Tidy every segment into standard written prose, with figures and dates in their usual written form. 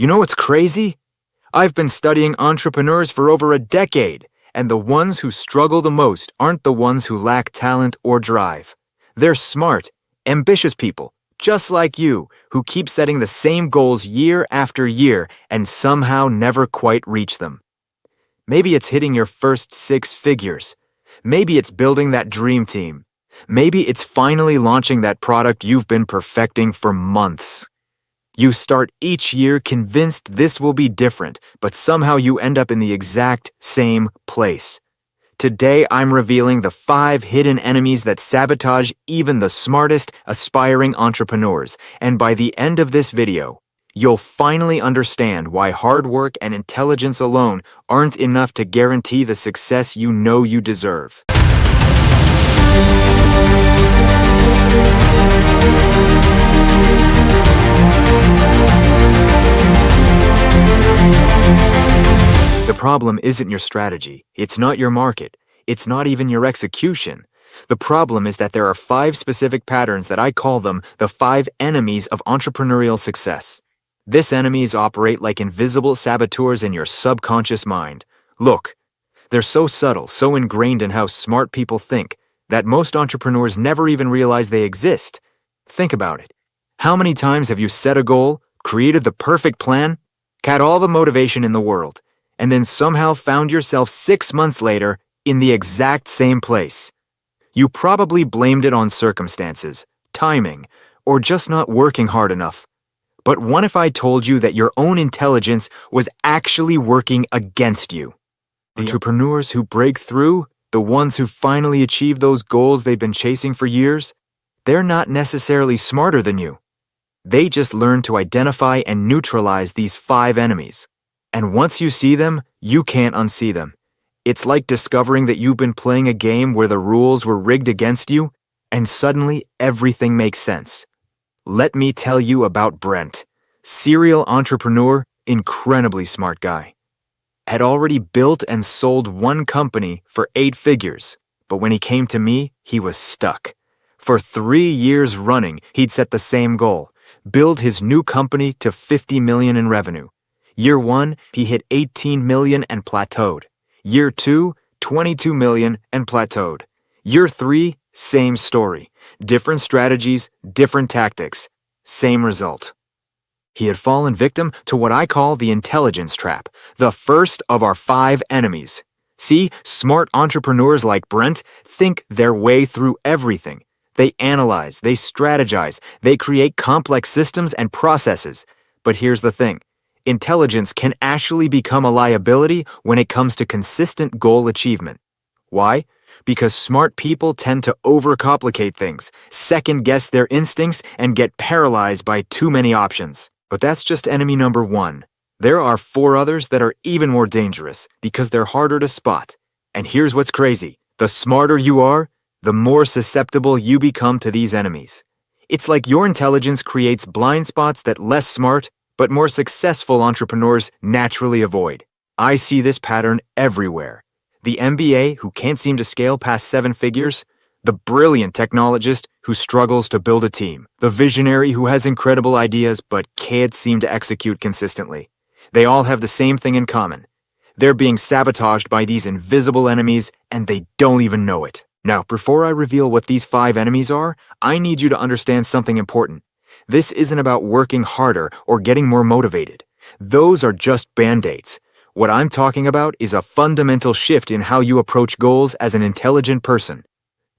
You know what's crazy? I've been studying entrepreneurs for over a decade, and the ones who struggle the most aren't the ones who lack talent or drive. They're smart, ambitious people, just like you, who keep setting the same goals year after year and somehow never quite reach them. Maybe it's hitting your first 6 figures. Maybe it's building that dream team. Maybe it's finally launching that product you've been perfecting for months. You start each year convinced this will be different, but somehow you end up in the exact same place. Today, I'm revealing the 5 hidden enemies that sabotage even the smartest, aspiring entrepreneurs. And by the end of this video, you'll finally understand why hard work and intelligence alone aren't enough to guarantee the success you know you deserve. The problem isn't your strategy, it's not your market, it's not even your execution. The problem is that there are 5 specific patterns that I call them the 5 enemies of entrepreneurial success. These enemies operate like invisible saboteurs in your subconscious mind. Look, they're so subtle, so ingrained in how smart people think, that most entrepreneurs never even realize they exist. Think about it. How many times have you set a goal, created the perfect plan, had all the motivation in the world, and then somehow found yourself 6 months later in the exact same place? You probably blamed it on circumstances, timing, or just not working hard enough. But what if I told you that your own intelligence was actually working against you? The entrepreneurs who break through, the ones who finally achieve those goals they've been chasing for years, they're not necessarily smarter than you. They just learn to identify and neutralize these 5 enemies. And once you see them, you can't unsee them. It's like discovering that you've been playing a game where the rules were rigged against you, and suddenly everything makes sense. Let me tell you about Brent, serial entrepreneur, incredibly smart guy. Had already built and sold one company for 8 figures, but when he came to me, he was stuck. For 3 years running, he'd set the same goal, build his new company to $50 million in revenue. Year 1, he hit $18 million and plateaued. Year 2, $22 million and plateaued. Year 3, same story. Different strategies, different tactics. Same result. He had fallen victim to what I call the intelligence trap, the first of our 5 enemies. See, smart entrepreneurs like Brent think their way through everything. They analyze, they strategize, they create complex systems and processes. But here's the thing. Intelligence can actually become a liability when it comes to consistent goal achievement. Why? Because smart people tend to overcomplicate things, second-guess their instincts, and get paralyzed by too many options. But that's just enemy number 1. There are 4 others that are even more dangerous because they're harder to spot. And here's what's crazy. The smarter you are, the more susceptible you become to these enemies. It's like your intelligence creates blind spots that less smart, but more successful entrepreneurs naturally avoid. I see this pattern everywhere. The MBA who can't seem to scale past 7 figures, the brilliant technologist who struggles to build a team, the visionary who has incredible ideas but can't seem to execute consistently. They all have the same thing in common. They're being sabotaged by these invisible enemies and they don't even know it. Now, before I reveal what these 5 enemies are, I need you to understand something important. This isn't about working harder or getting more motivated. Those are just band-aids. What I'm talking about is a fundamental shift in how you approach goals as an intelligent person.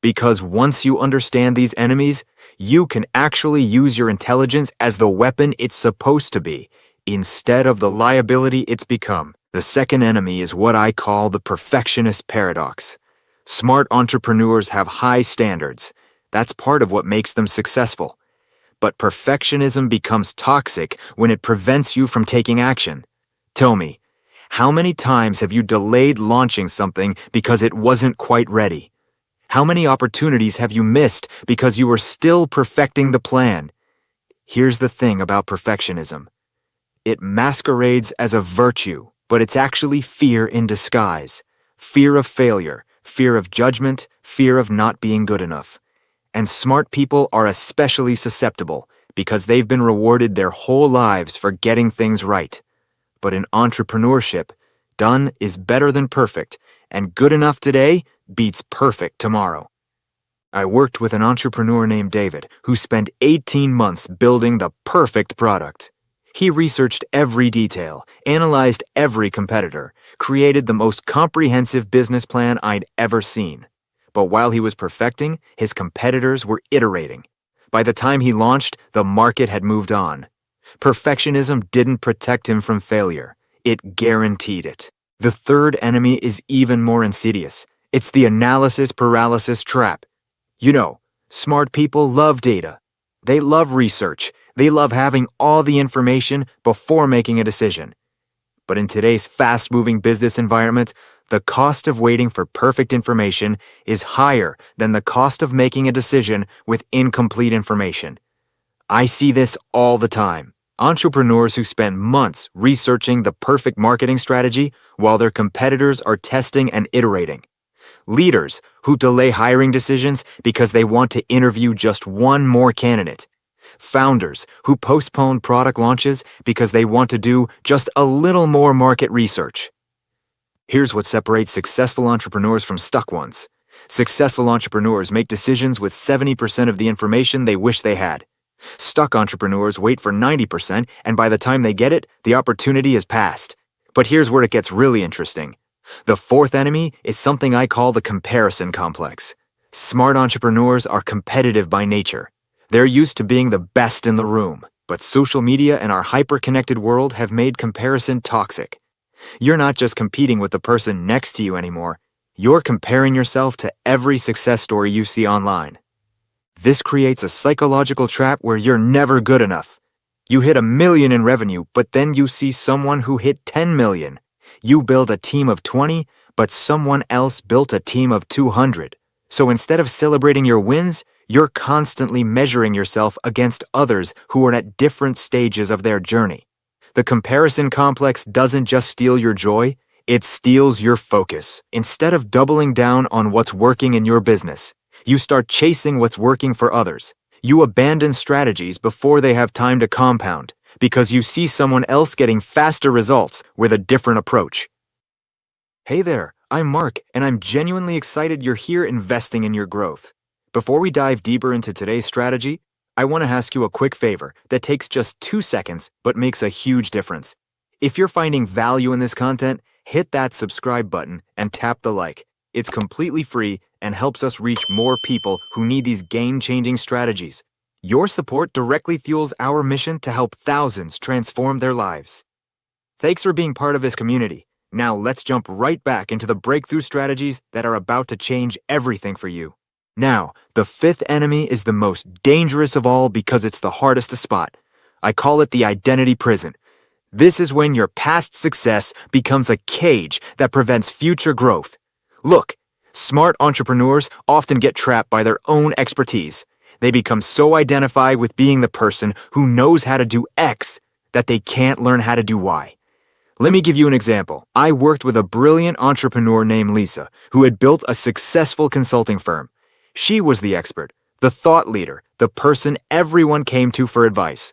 Because once you understand these enemies, you can actually use your intelligence as the weapon it's supposed to be, instead of the liability it's become. The second enemy is what I call the perfectionist paradox. Smart entrepreneurs have high standards. That's part of what makes them successful. But perfectionism becomes toxic when it prevents you from taking action. Tell me, how many times have you delayed launching something because it wasn't quite ready? How many opportunities have you missed because you were still perfecting the plan? Here's the thing about perfectionism. It masquerades as a virtue, but it's actually fear in disguise. Fear of failure, fear of judgment, fear of not being good enough. And smart people are especially susceptible because they've been rewarded their whole lives for getting things right. But in entrepreneurship, done is better than perfect, and good enough today beats perfect tomorrow. I worked with an entrepreneur named David who spent 18 months building the perfect product. He researched every detail, analyzed every competitor, created the most comprehensive business plan I'd ever seen. But while he was perfecting, his competitors were iterating. By the time he launched, the market had moved on. Perfectionism didn't protect him from failure. It guaranteed it. The third enemy is even more insidious. It's the analysis paralysis trap. You know, smart people love data. They love research. They love having all the information before making a decision. But in today's fast-moving business environment, the cost of waiting for perfect information is higher than the cost of making a decision with incomplete information. I see this all the time. Entrepreneurs who spend months researching the perfect marketing strategy while their competitors are testing and iterating. Leaders who delay hiring decisions because they want to interview just one more candidate. Founders who postpone product launches because they want to do just a little more market research. Here's what separates successful entrepreneurs from stuck ones. Successful entrepreneurs make decisions with 70% of the information they wish they had. Stuck entrepreneurs wait for 90%, and by the time they get it, the opportunity has passed. But here's where it gets really interesting. The fourth enemy is something I call the comparison complex. Smart entrepreneurs are competitive by nature. They're used to being the best in the room, but social media and our hyper-connected world have made comparison toxic. You're not just competing with the person next to you anymore. You're comparing yourself to every success story you see online. This creates a psychological trap where you're never good enough. You hit $1 million in revenue, but then you see someone who hit 10 million. You build a team of 20, but someone else built a team of 200. So instead of celebrating your wins, you're constantly measuring yourself against others who are at different stages of their journey. The comparison complex doesn't just steal your joy, it steals your focus. Instead of doubling down on what's working in your business, you start chasing what's working for others. You abandon strategies before they have time to compound because you see someone else getting faster results with a different approach. Hey there, I'm Mark, and I'm genuinely excited you're here investing in your growth. Before we dive deeper into today's strategy, I want to ask you a quick favor that takes just 2 seconds but makes a huge difference. If you're finding value in this content, hit that subscribe button and tap the like. It's completely free and helps us reach more people who need these game-changing strategies. Your support directly fuels our mission to help thousands transform their lives. Thanks for being part of this community. Now let's jump right back into the breakthrough strategies that are about to change everything for you. Now, the fifth enemy is the most dangerous of all because it's the hardest to spot. I call it the identity prison. This is when your past success becomes a cage that prevents future growth. Look, smart entrepreneurs often get trapped by their own expertise. They become so identified with being the person who knows how to do X that they can't learn how to do Y. Let me give you an example. I worked with a brilliant entrepreneur named Lisa who had built a successful consulting firm. She was the expert, the thought leader, the person everyone came to for advice.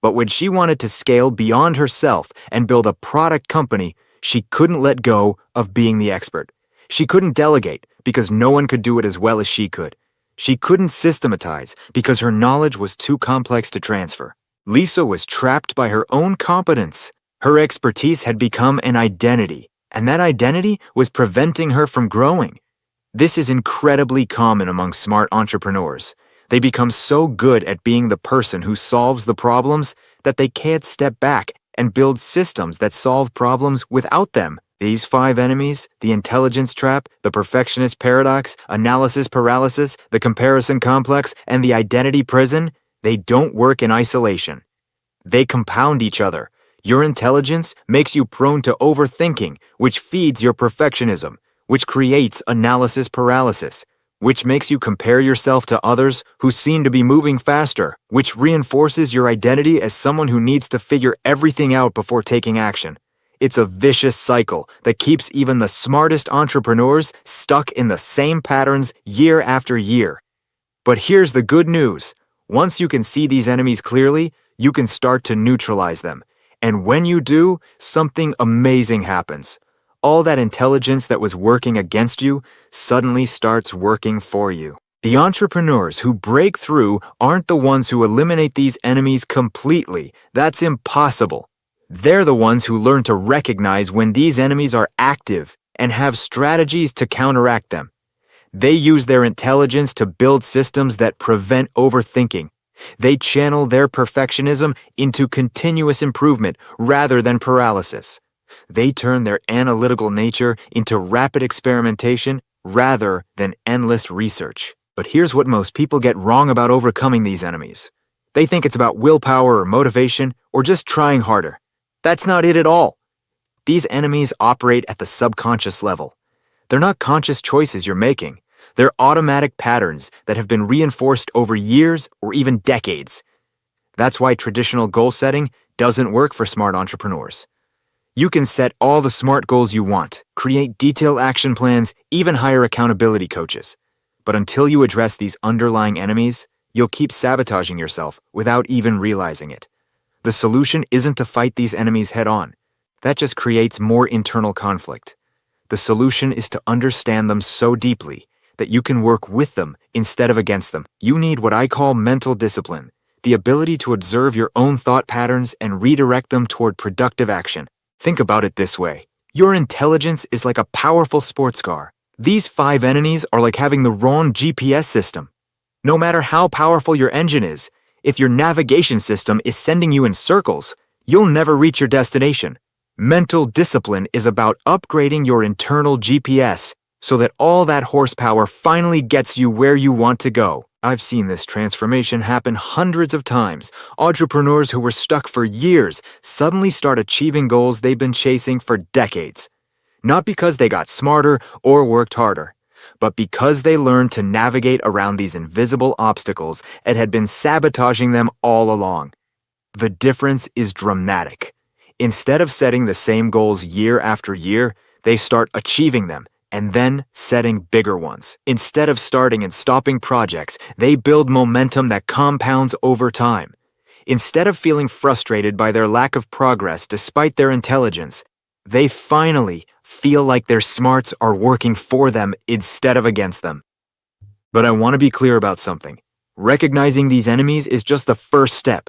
But when she wanted to scale beyond herself and build a product company, she couldn't let go of being the expert. She couldn't delegate because no one could do it as well as she could. She couldn't systematize because her knowledge was too complex to transfer. Lisa was trapped by her own competence. Her expertise had become an identity, and that identity was preventing her from growing. This is incredibly common among smart entrepreneurs. They become so good at being the person who solves the problems that they can't step back and build systems that solve problems without them. These 5 enemies, the intelligence trap, the perfectionist paradox, analysis paralysis, the comparison complex, and the identity prison, they don't work in isolation. They compound each other. Your intelligence makes you prone to overthinking, which feeds your perfectionism, which creates analysis paralysis, which makes you compare yourself to others who seem to be moving faster, which reinforces your identity as someone who needs to figure everything out before taking action. It's a vicious cycle that keeps even the smartest entrepreneurs stuck in the same patterns year after year. But here's the good news. Once you can see these enemies clearly, you can start to neutralize them. And when you do, something amazing happens. All that intelligence that was working against you suddenly starts working for you. The entrepreneurs who break through aren't the ones who eliminate these enemies completely. That's impossible. They're the ones who learn to recognize when these enemies are active and have strategies to counteract them. They use their intelligence to build systems that prevent overthinking. They channel their perfectionism into continuous improvement rather than paralysis. They turn their analytical nature into rapid experimentation rather than endless research. But here's what most people get wrong about overcoming these enemies. They think it's about willpower or motivation or just trying harder. That's not it at all. These enemies operate at the subconscious level. They're not conscious choices you're making. They're automatic patterns that have been reinforced over years or even decades. That's why traditional goal setting doesn't work for smart entrepreneurs. You can set all the SMART goals you want, create detailed action plans, even hire accountability coaches. But until you address these underlying enemies, you'll keep sabotaging yourself without even realizing it. The solution isn't to fight these enemies head on. That just creates more internal conflict. The solution is to understand them so deeply that you can work with them instead of against them. You need what I call mental discipline, the ability to observe your own thought patterns and redirect them toward productive action. Think about it this way. Your intelligence is like a powerful sports car. These 5 enemies are like having the wrong GPS system. No matter how powerful your engine is, if your navigation system is sending you in circles, you'll never reach your destination. Mental discipline is about upgrading your internal GPS so that all that horsepower finally gets you where you want to go. I've seen this transformation happen hundreds of times. Entrepreneurs who were stuck for years suddenly start achieving goals they've been chasing for decades. Not because they got smarter or worked harder, but because they learned to navigate around these invisible obstacles that had been sabotaging them all along. The difference is dramatic. Instead of setting the same goals year after year, they start achieving them and then setting bigger ones. Instead of starting and stopping projects, they build momentum that compounds over time. Instead of feeling frustrated by their lack of progress despite their intelligence, they finally feel like their smarts are working for them instead of against them. But I want to be clear about something. Recognizing these enemies is just the first step.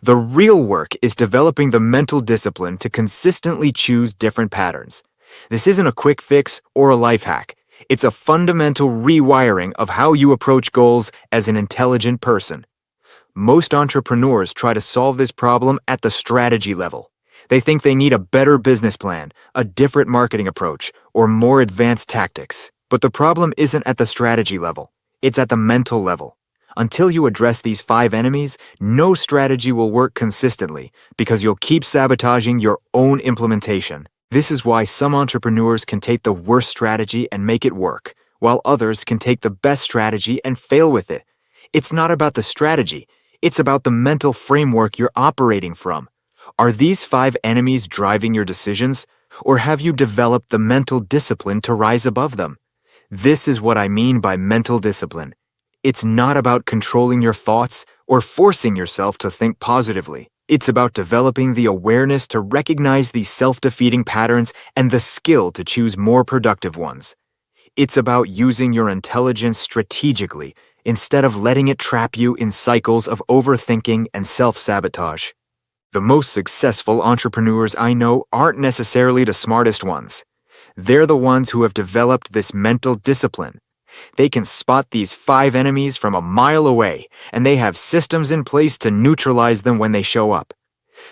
The real work is developing the mental discipline to consistently choose different patterns. This isn't a quick fix or a life hack. It's a fundamental rewiring of how you approach goals as an intelligent person. Most entrepreneurs try to solve this problem at the strategy level. They think they need a better business plan, a different marketing approach, or more advanced tactics. But the problem isn't at the strategy level. It's at the mental level. Until you address these 5 enemies, no strategy will work consistently because you'll keep sabotaging your own implementation. This is why some entrepreneurs can take the worst strategy and make it work, while others can take the best strategy and fail with it. It's not about the strategy. It's about the mental framework you're operating from. Are these 5 enemies driving your decisions, or have you developed the mental discipline to rise above them? This is what I mean by mental discipline. It's not about controlling your thoughts or forcing yourself to think positively. It's about developing the awareness to recognize these self-defeating patterns and the skill to choose more productive ones. It's about using your intelligence strategically instead of letting it trap you in cycles of overthinking and self-sabotage. The most successful entrepreneurs I know aren't necessarily the smartest ones. They're the ones who have developed this mental discipline. They can spot these 5 enemies from a mile away, and they have systems in place to neutralize them when they show up.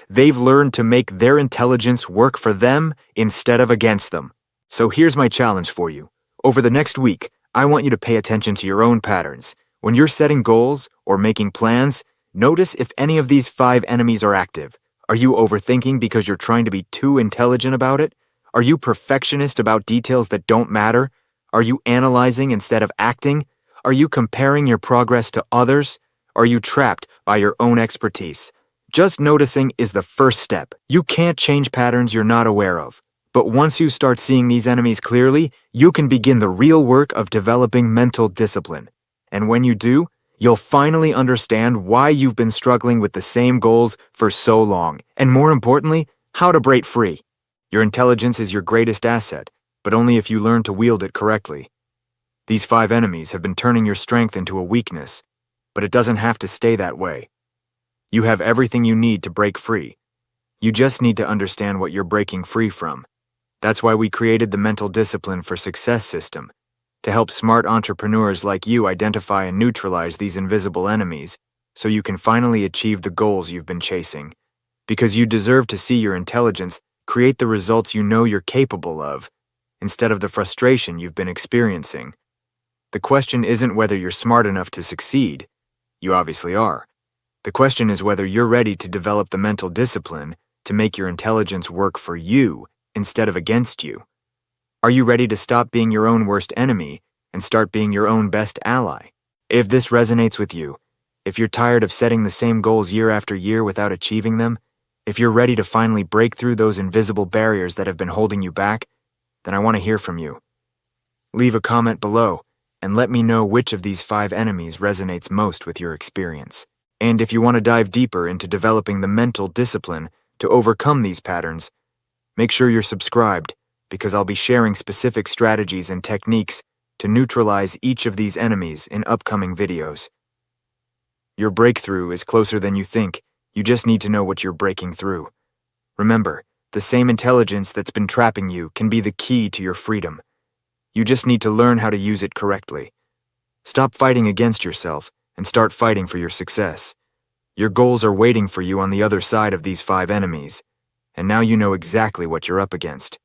They've learned to make their intelligence work for them instead of against them. So here's my challenge for you. Over the next week, I want you to pay attention to your own patterns. When you're setting goals or making plans, notice if any of these 5 enemies are active. Are you overthinking because you're trying to be too intelligent about it? Are you perfectionist about details that don't matter? Are you analyzing instead of acting? Are you comparing your progress to others? Are you trapped by your own expertise? Just noticing is the first step. You can't change patterns you're not aware of. But once you start seeing these enemies clearly, you can begin the real work of developing mental discipline. And when you do, You'll finally understand why you've been struggling with the same goals for so long, and more importantly, how to break free. Your intelligence is your greatest asset, but only if you learn to wield it correctly. These 5 enemies have been turning your strength into a weakness, but it doesn't have to stay that way. You have everything you need to break free. You just need to understand what you're breaking free from. That's why we created the Mental Discipline for Success system, to help smart entrepreneurs like you identify and neutralize these invisible enemies so you can finally achieve the goals you've been chasing. Because you deserve to see your intelligence create the results you know you're capable of, instead of the frustration you've been experiencing. The question isn't whether you're smart enough to succeed. You obviously are. The question is whether you're ready to develop the mental discipline to make your intelligence work for you instead of against you. Are you ready to stop being your own worst enemy and start being your own best ally? If this resonates with you, if you're tired of setting the same goals year after year without achieving them, if you're ready to finally break through those invisible barriers that have been holding you back, then I want to hear from you. Leave a comment below and let me know which of these 5 enemies resonates most with your experience. And if you want to dive deeper into developing the mental discipline to overcome these patterns, make sure you're subscribed, because I'll be sharing specific strategies and techniques to neutralize each of these enemies in upcoming videos. Your breakthrough is closer than you think. You just need to know what you're breaking through. Remember, the same intelligence that's been trapping you can be the key to your freedom. You just need to learn how to use it correctly. Stop fighting against yourself and start fighting for your success. Your goals are waiting for you on the other side of these 5 enemies, and now you know exactly what you're up against.